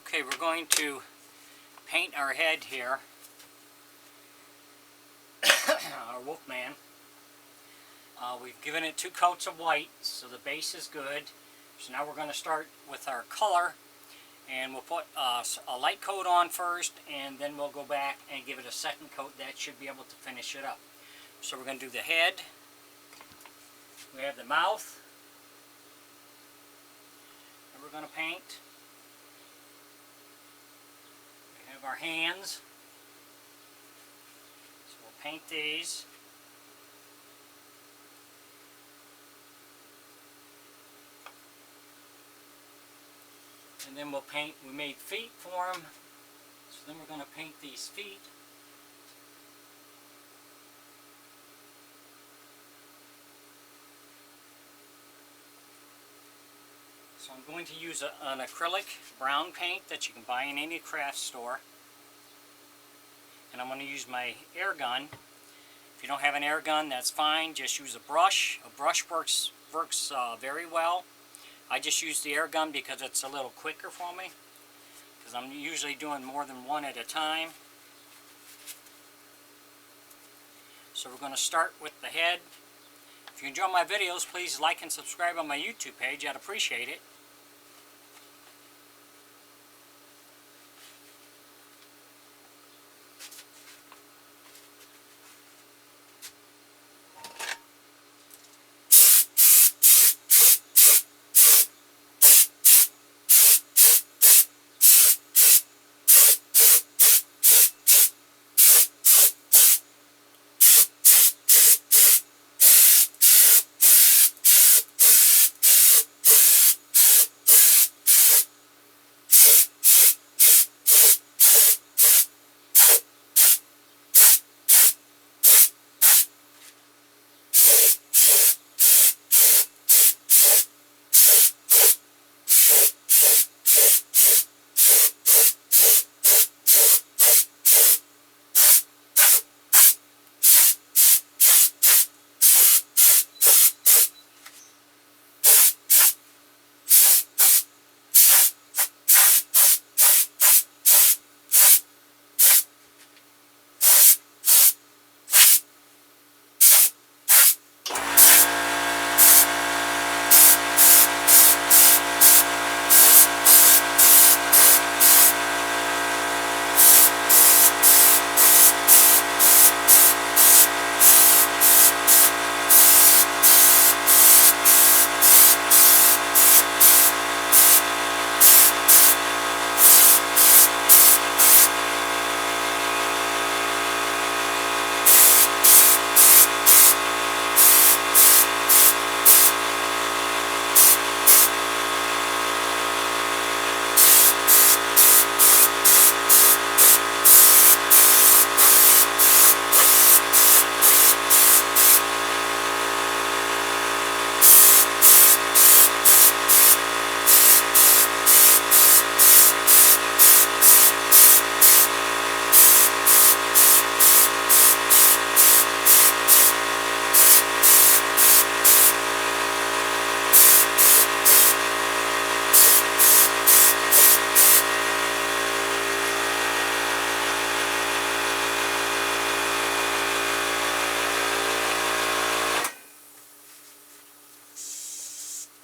Okay, we're going to paint our head here, our Wolfman. We've given it 2 coats of white, so the base is good. So now we're going to start with our color, and we'll put a light coat on first, and then we'll go back and give it a second coat. That should be able to finish it up. So we're going to do the head. We have the mouth that we're going to paint. We have our hands. So we'll paint these. And then we'll paint, we made feet for him. So then we're going to paint these feet. So I'm going to use an acrylic brown paint that you can buy in any craft store. And I'm going to use my air gun. If you don't have an air gun, that's fine. Just use a brush. A brush works very well. I just use the air gun because it's a little quicker for me, because I'm usually doing more than one at a time. So we're going to start with the head. If you enjoy my videos, please like and subscribe on my YouTube page. I'd appreciate it.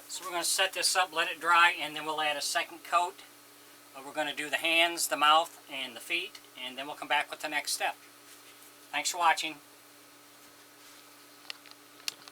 So we're going to set this up, let it dry, and then we'll add a second coat. We're going to do the hands, the mouth, and the feet, and then we'll come back with the next step. Thanks for watching.